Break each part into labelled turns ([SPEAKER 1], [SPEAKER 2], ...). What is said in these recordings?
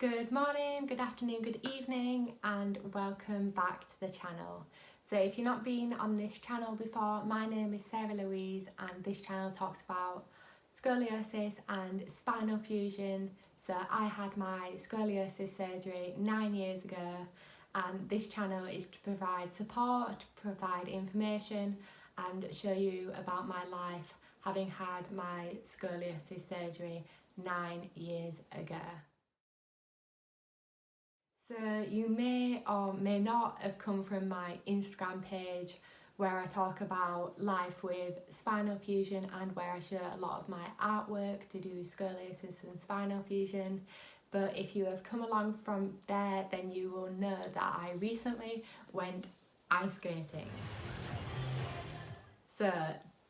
[SPEAKER 1] Good morning, good afternoon, good evening, and welcome back to the channel. So if you've not been on this channel before, my name is Sarah Louise and this channel talks about scoliosis and spinal fusion. So I had my scoliosis surgery 9 years ago, and this channel is to provide support, to provide information and show you about my life having had my scoliosis surgery 9 years ago. So you may or may not have come from my Instagram page where I talk about life with spinal fusion and where I show a lot of my artwork to do scoliosis and spinal fusion. But if you have come along from there, then you will know that I recently went ice skating. So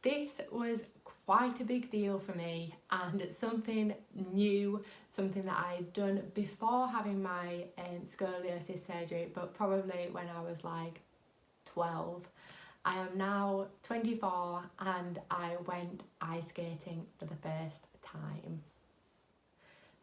[SPEAKER 1] this was quite a big deal for me, and it's something new, something that I had done before having my scoliosis surgery, but probably when I was like 12. I am now 24 and I went ice skating for the first time.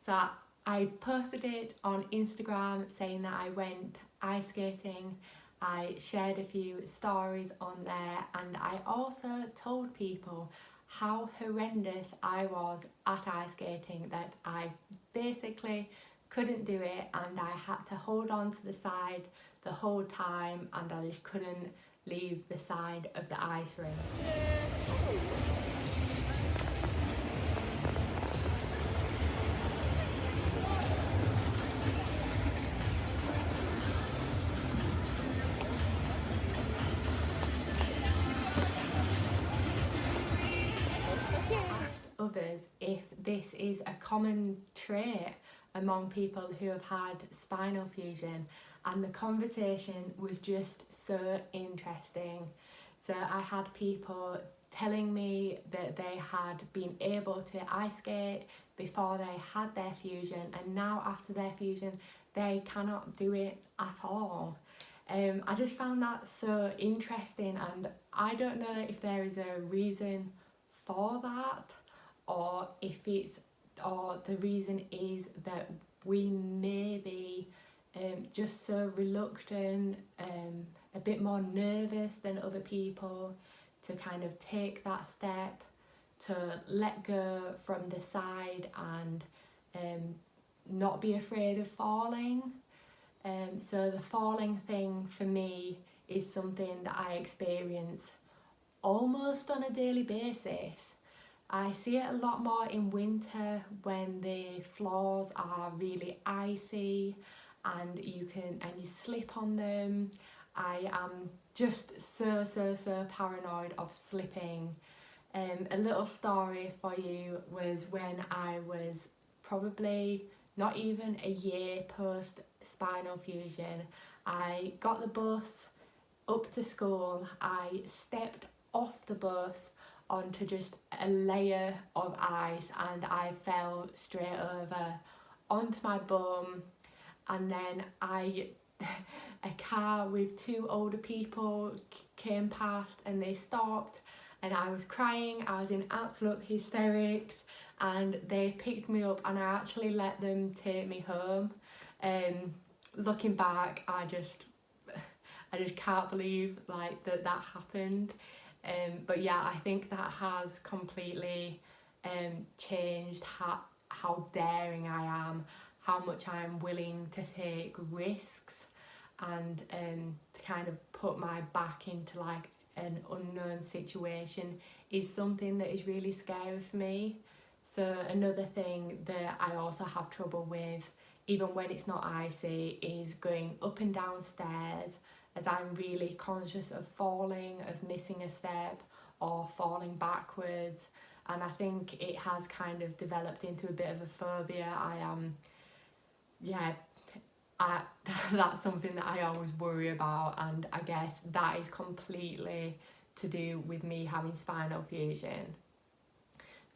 [SPEAKER 1] So I posted it on Instagram saying that I went ice skating. I shared a few stories on there, and I also told people how horrendous I was at ice skating, that I basically couldn't do it and I had to hold on to the side the whole time and I just couldn't leave the side of the ice rink. Others if this is a common trait among people who have had spinal fusion, and the conversation was just so interesting. So I had people telling me that they had been able to ice skate before they had their fusion, and now after their fusion they cannot do it at all. I just found that so interesting, and I don't know if there is a reason for that, or the reason is that we may be just so reluctant, a bit more nervous than other people to kind of take that step, to let go from the side and not be afraid of falling. So the falling thing for me is something that I experience almost on a daily basis. I see it a lot more in winter when the floors are really icy and you slip on them. I am just so paranoid of slipping. A little story for you was when I was probably not even a year post spinal fusion. I got the bus up to school. I stepped off the bus onto just a layer of ice and I fell straight over onto my bum, and then a car with two older people came past and they stopped, and I was crying, I was in absolute hysterics, and they picked me up and I actually let them take me home. Looking back, I just can't believe like that happened. But yeah, I think that has completely changed how daring I am, how much I'm willing to take risks, and to kind of put my back into like an unknown situation is something that is really scary for me. So another thing that I also have trouble with, even when it's not icy, is going up and down stairs, as I'm really conscious of falling, of missing a step or falling backwards, and I think it has kind of developed into a bit of a phobia. That's something that I always worry about, and I guess that is completely to do with me having spinal fusion.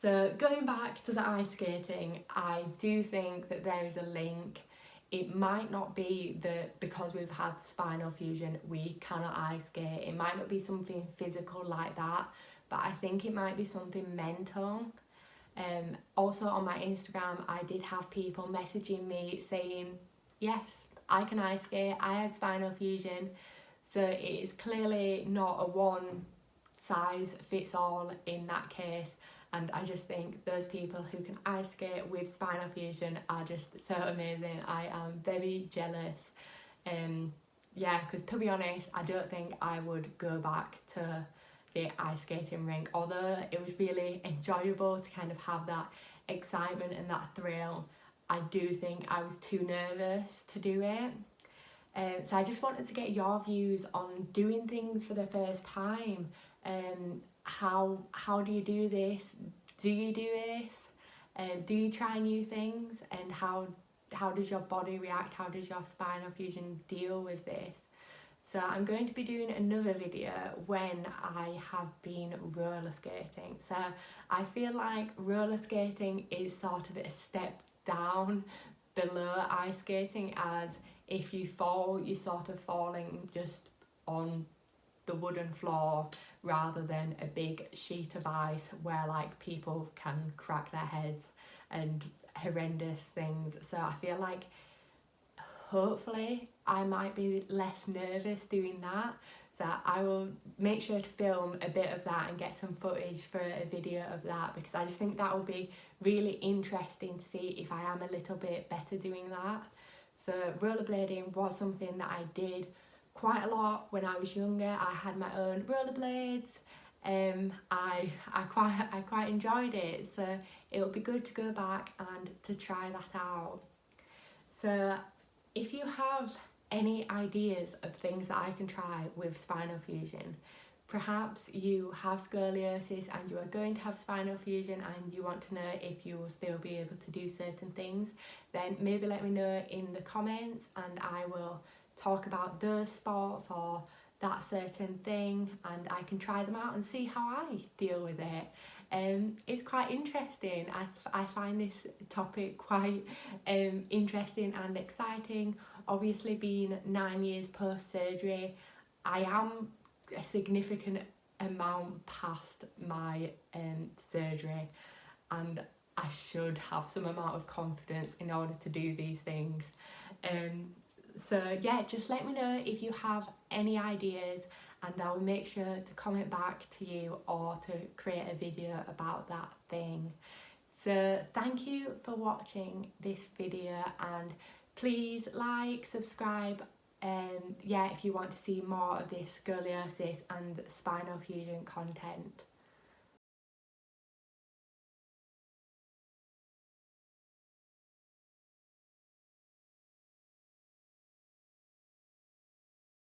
[SPEAKER 1] So going back to the ice skating, I do think that there is a link. It might not be that because we've had spinal fusion we cannot ice skate. It might not be something physical like that, but I think it might be something mental. Also on my Instagram, I did have people messaging me saying, yes, I can ice skate, I had spinal fusion. So it is clearly not a one size fits all in that case. And I just think those people who can ice skate with spinal fusion are just so amazing. I am very jealous. Yeah, because to be honest, I don't think I would go back to the ice skating rink, although it was really enjoyable to kind of have that excitement and that thrill. I do think I was too nervous to do it. So I just wanted to get your views on doing things for the first time. How do you do this? Do you do this? Do you try new things? And how does your body react? How does your spinal fusion deal with this? So I'm going to be doing another video when I have been roller skating. So I feel like roller skating is sort of a step down below ice skating, as if you fall, you're sort of falling just on the wooden floor rather than a big sheet of ice where like people can crack their heads and horrendous things. So I feel like hopefully I might be less nervous doing that. So I will make sure to film a bit of that and get some footage for a video of that, because I just think that will be really interesting to see if I am a little bit better doing that. So rollerblading was something that I did quite a lot when I was younger. I had my own rollerblades. I quite enjoyed it, so it would be good to go back and to try that out. So if you have any ideas of things that I can try with spinal fusion, perhaps you have scoliosis and you are going to have spinal fusion and you want to know if you will still be able to do certain things, then maybe let me know in the comments and I will talk about those sports or that certain thing, and I can try them out and see how I deal with it. It's quite interesting. I find this topic quite interesting and exciting. Obviously, being 9 years post surgery, I am a significant amount past my surgery, and I should have some amount of confidence in order to do these things. So yeah, just let me know if you have any ideas and I'll make sure to comment back to you or to create a video about that thing. So thank you for watching this video, and please like, subscribe, yeah, if you want to see more of this scoliosis and spinal fusion content.